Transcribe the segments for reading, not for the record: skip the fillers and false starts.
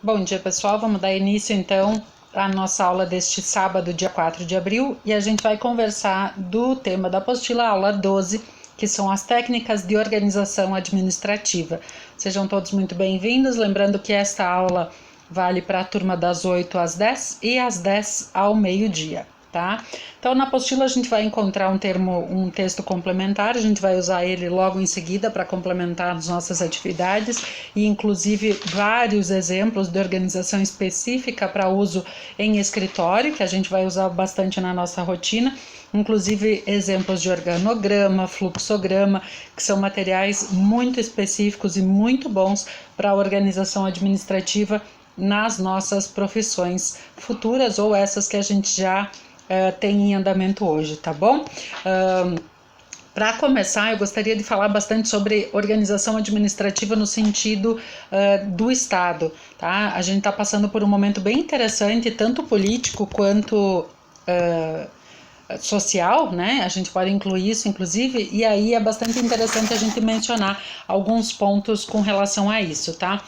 Bom dia, pessoal. Vamos dar início então à nossa aula deste sábado, dia 4 de abril, e a gente vai conversar do tema da apostila, aula 12, que são as técnicas de organização administrativa. Sejam todos muito bem-vindos, lembrando que esta aula vale para a turma das 8 às 10 e às 10 ao meio-dia. Tá? Então, na apostila a gente vai encontrar um texto complementar, a gente vai usar ele logo em seguida para complementar as nossas atividades e inclusive vários exemplos de organização específica para uso em escritório, que a gente vai usar bastante na nossa rotina, inclusive exemplos de organograma, fluxograma, que são materiais muito específicos e muito bons para a organização administrativa nas nossas profissões futuras ou essas que a gente já tem em andamento hoje, tá bom? Para começar, eu gostaria de falar bastante sobre organização administrativa no sentido do Estado, tá? A gente está passando por um momento bem interessante, tanto político quanto social, né? A gente pode incluir isso, inclusive, e aí é bastante interessante a gente mencionar alguns pontos com relação a isso, tá?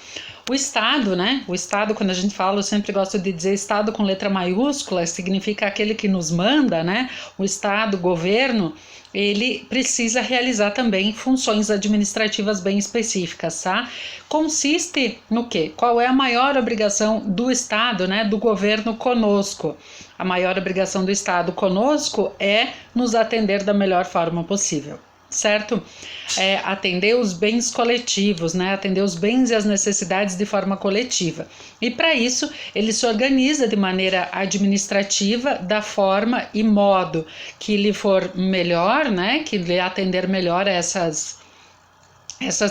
O Estado, né? O Estado, quando a gente fala, eu sempre gosto de dizer Estado com letra maiúscula, significa aquele que nos manda, né? O Estado, governo, ele precisa realizar também funções administrativas bem específicas, tá? Consiste no quê? Qual é a maior obrigação do Estado, né? Do governo conosco? A maior obrigação do Estado conosco é nos atender da melhor forma possível, certo? Atender os bens coletivos, né? Atender os bens e as necessidades de forma coletiva. E para isso, ele se organiza de maneira administrativa, da forma e modo que lhe for melhor, né? Que lhe atender melhor essas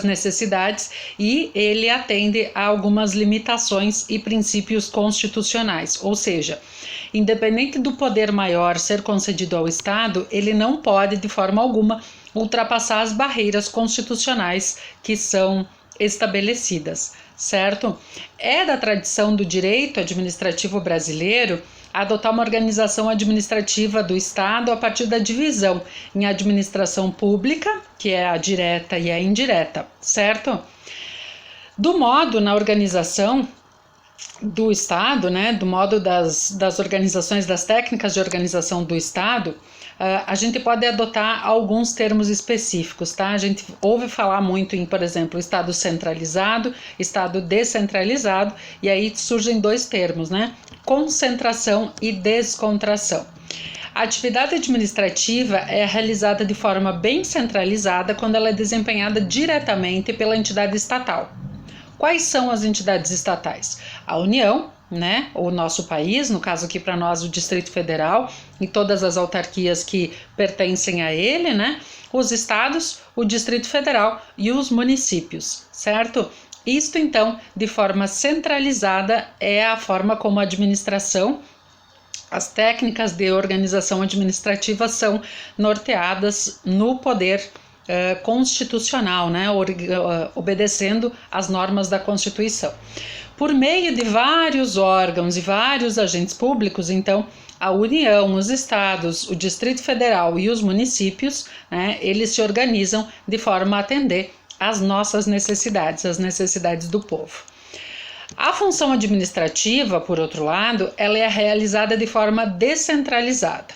necessidades, e ele atende a algumas limitações e princípios constitucionais, ou seja, independente do poder maior ser concedido ao Estado, ele não pode de forma alguma ultrapassar as barreiras constitucionais que são estabelecidas, certo? É da tradição do direito administrativo brasileiro adotar uma organização administrativa do Estado a partir da divisão em administração pública, que é a direta e a indireta, certo? Do modo na organização do Estado, né, do modo das organizações, das técnicas de organização do Estado, a gente pode adotar alguns termos específicos, tá? A gente ouve falar muito em, por exemplo, Estado centralizado, Estado descentralizado, e aí surgem dois termos, né? Concentração e descontração. A atividade administrativa é realizada de forma bem centralizada quando ela é desempenhada diretamente pela entidade estatal. Quais são as entidades estatais? A União, né, o nosso país, no caso aqui para nós o Distrito Federal e todas as autarquias que pertencem a ele, né, os estados, o Distrito Federal e os municípios, certo? Isto então, de forma centralizada, é a forma como a administração, as técnicas de organização administrativa são norteadas no poder constitucional, né, obedecendo às normas da Constituição. Por meio de vários órgãos e vários agentes públicos, então, a União, os estados, o Distrito Federal e os municípios, né, eles se organizam de forma a atender às nossas necessidades, às necessidades do povo. A função administrativa, por outro lado, ela é realizada de forma descentralizada.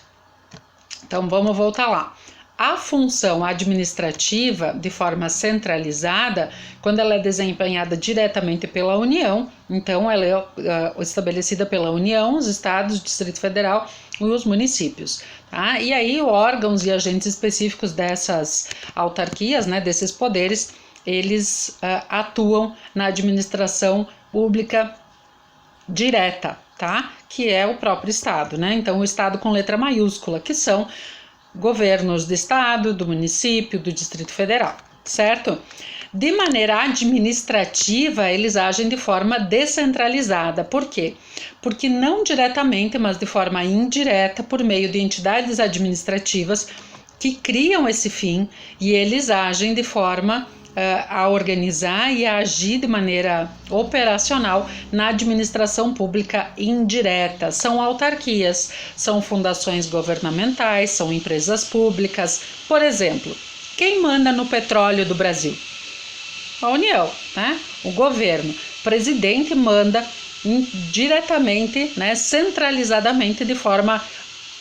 Então, vamos voltar lá. A função administrativa, de forma centralizada, quando ela é desempenhada diretamente pela União, então ela é estabelecida pela União, os estados, o Distrito Federal e os municípios. Tá? E aí órgãos e agentes específicos dessas autarquias, né, desses poderes, eles atuam na administração pública direta, tá? Que é o próprio Estado, né? Então o Estado com letra maiúscula, que são governos do estado, do município, do Distrito Federal, certo? De maneira administrativa, eles agem de forma descentralizada. Por quê? Porque não diretamente, mas de forma indireta, por meio de entidades administrativas que criam esse fim, e eles agem de forma a organizar e a agir de maneira operacional na administração pública indireta. São autarquias, são fundações governamentais, são empresas públicas. Por exemplo, quem manda no petróleo do Brasil? A União, né? O governo. presidente manda diretamente, né, centralizadamente, de forma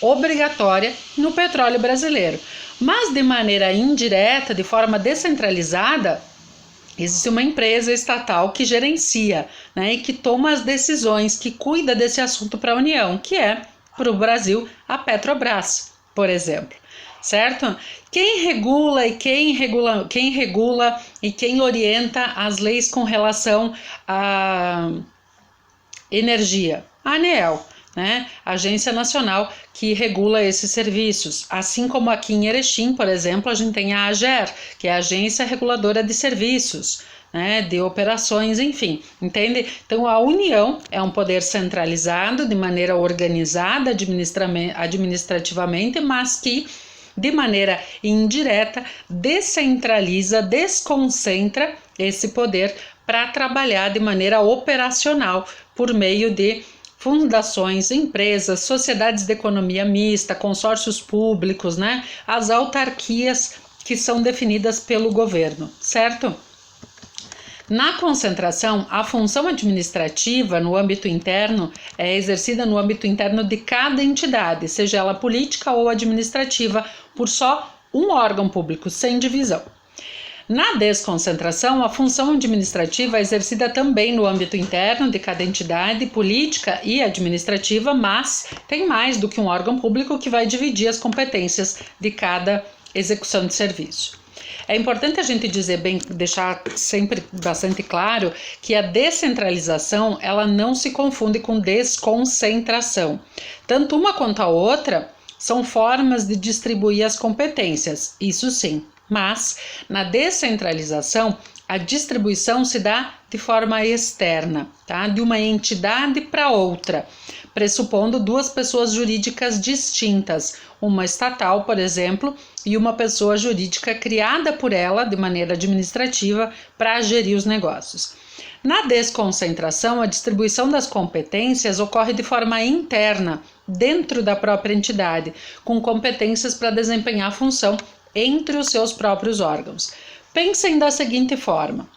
obrigatória no petróleo brasileiro. Mas de maneira indireta, de forma descentralizada, existe uma empresa estatal que gerencia, né, e que toma as decisões, que cuida desse assunto para a União, que é, para o Brasil, a Petrobras, por exemplo. Certo? Quem regula e quem orienta as leis com relação à energia? A ANEEL, né? Agência Nacional que regula esses serviços. Assim como aqui em Erechim, por exemplo, a gente tem a AGER, que é a Agência Reguladora de Serviços, né, de operações, enfim, entende? Então a União é um poder centralizado, de maneira organizada administrativamente, mas que de maneira indireta descentraliza, desconcentra esse poder para trabalhar de maneira operacional por meio de fundações, empresas, sociedades de economia mista, consórcios públicos, né? As autarquias que são definidas pelo governo, certo? Na concentração, a função administrativa no âmbito interno é exercida no âmbito interno de cada entidade, seja ela política ou administrativa, por só um órgão público, sem divisão. Na desconcentração, a função administrativa é exercida também no âmbito interno de cada entidade política e administrativa, mas tem mais do que um órgão público que vai dividir as competências de cada execução de serviço. É importante a gente deixar sempre bastante claro que a descentralização ela não se confunde com desconcentração. Tanto uma quanto a outra são formas de distribuir as competências, isso sim. Mas, na descentralização, a distribuição se dá de forma externa, tá? De uma entidade para outra, pressupondo duas pessoas jurídicas distintas, uma estatal, por exemplo, e uma pessoa jurídica criada por ela de maneira administrativa para gerir os negócios. Na desconcentração, a distribuição das competências ocorre de forma interna, dentro da própria entidade, com competências para desempenhar a função entre os seus próprios órgãos. Pensem da seguinte forma: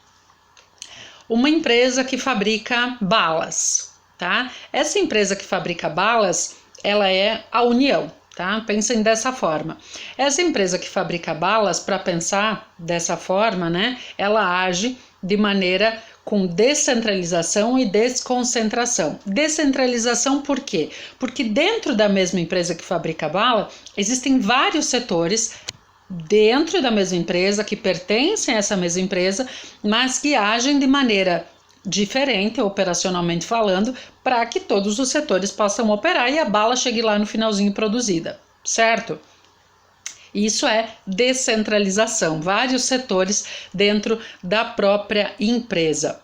uma empresa que fabrica balas, tá? Essa empresa que fabrica balas, ela é a União, tá? Pensem dessa forma. Essa empresa que fabrica balas, para pensar dessa forma, né? Ela age de maneira com descentralização e desconcentração. Descentralização por quê? Porque dentro da mesma empresa que fabrica bala, existem vários setores dentro da mesma empresa, que pertencem a essa mesma empresa, mas que agem de maneira diferente, operacionalmente falando, para que todos os setores possam operar e a bala chegue lá no finalzinho produzida, certo? Isso é descentralização, vários setores dentro da própria empresa.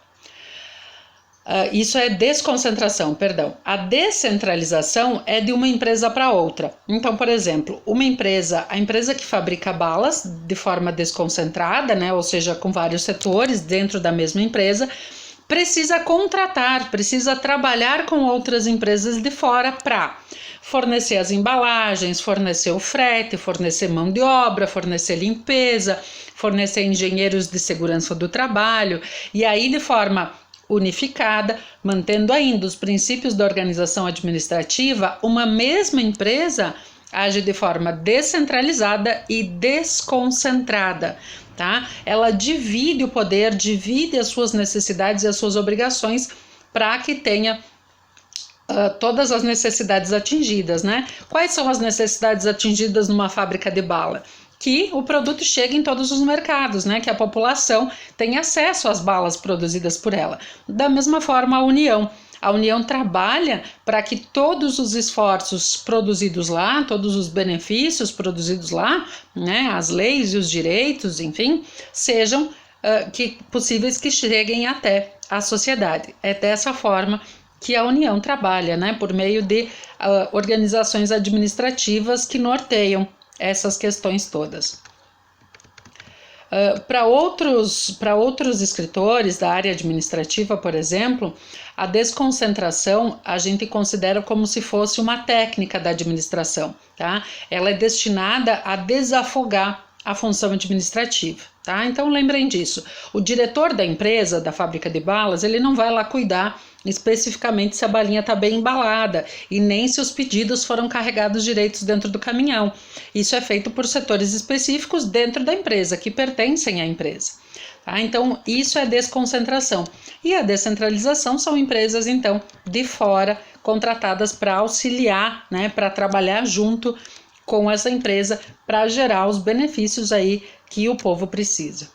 Isso é desconcentração, perdão. A descentralização é de uma empresa para outra. Então, por exemplo, a empresa que fabrica balas de forma desconcentrada, né, ou seja, com vários setores dentro da mesma empresa, precisa contratar, precisa trabalhar com outras empresas de fora para fornecer as embalagens, fornecer o frete, fornecer mão de obra, fornecer limpeza, fornecer engenheiros de segurança do trabalho, e aí de forma unificada, mantendo ainda os princípios da organização administrativa, uma mesma empresa age de forma descentralizada e desconcentrada, tá? Ela divide o poder, divide as suas necessidades e as suas obrigações para que tenha todas as necessidades atingidas, né? Quais são as necessidades atingidas numa fábrica de bala? Que o produto chegue em todos os mercados, né? Que a população tenha acesso às balas produzidas por ela. Da mesma forma, a União trabalha para que todos os esforços produzidos lá, todos os benefícios produzidos lá, né? As leis e os direitos, enfim, sejam possíveis que cheguem até a sociedade. É dessa forma que a União trabalha, né? Por meio de organizações administrativas que norteiam essas questões todas. Para outros escritores da área administrativa, por exemplo, a desconcentração a gente considera como se fosse uma técnica da administração, tá? Ela é destinada a desafogar a função administrativa, tá? Então lembrem disso. O diretor da empresa, da fábrica de balas, ele não vai lá cuidar especificamente se a balinha está bem embalada e nem se os pedidos foram carregados direitos dentro do caminhão. Isso é feito por setores específicos dentro da empresa, que pertencem à empresa. Tá? Então, isso é desconcentração. E a descentralização são empresas, então, de fora, contratadas para auxiliar, né, para trabalhar junto com essa empresa para gerar os benefícios aí que o povo precisa.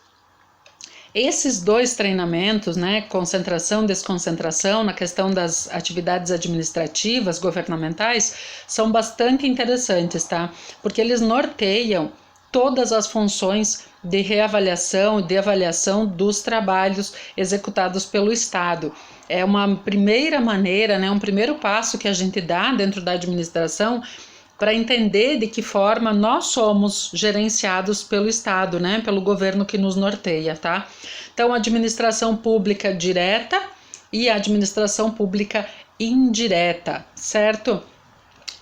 Esses dois treinamentos, né, concentração e desconcentração, na questão das atividades administrativas, governamentais, são bastante interessantes, tá? Porque eles norteiam todas as funções de reavaliação e de avaliação dos trabalhos executados pelo Estado. É uma primeira maneira, né, um primeiro passo que a gente dá dentro da administração para entender de que forma nós somos gerenciados pelo Estado, né, pelo governo que nos norteia, tá? Então, administração pública direta e administração pública indireta, certo?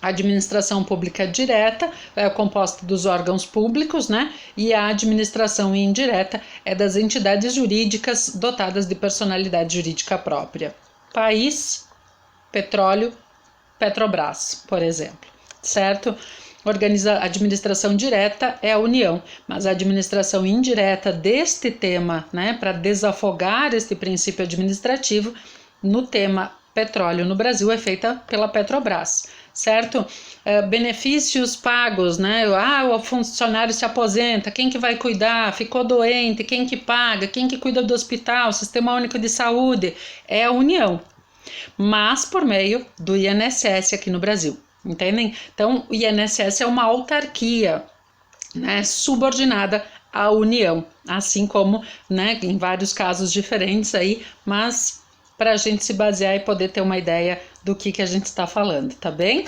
A administração pública direta é composta dos órgãos públicos, né? E a administração indireta é das entidades jurídicas dotadas de personalidade jurídica própria. País, petróleo, Petrobras, por exemplo. Certo? A administração direta é a União, mas a administração indireta deste tema, né, para desafogar este princípio administrativo no tema petróleo no Brasil, é feita pela Petrobras, certo? Benefícios pagos, né? O funcionário se aposenta, quem que vai cuidar? Ficou doente, quem que paga? Quem que cuida do hospital? Sistema Único de Saúde? É a União, mas por meio do INSS aqui no Brasil. Entendem? Então, o INSS é uma autarquia, né, subordinada à União, assim como, né, em vários casos diferentes aí, mas para a gente se basear e poder ter uma ideia do que a gente está falando, tá bem?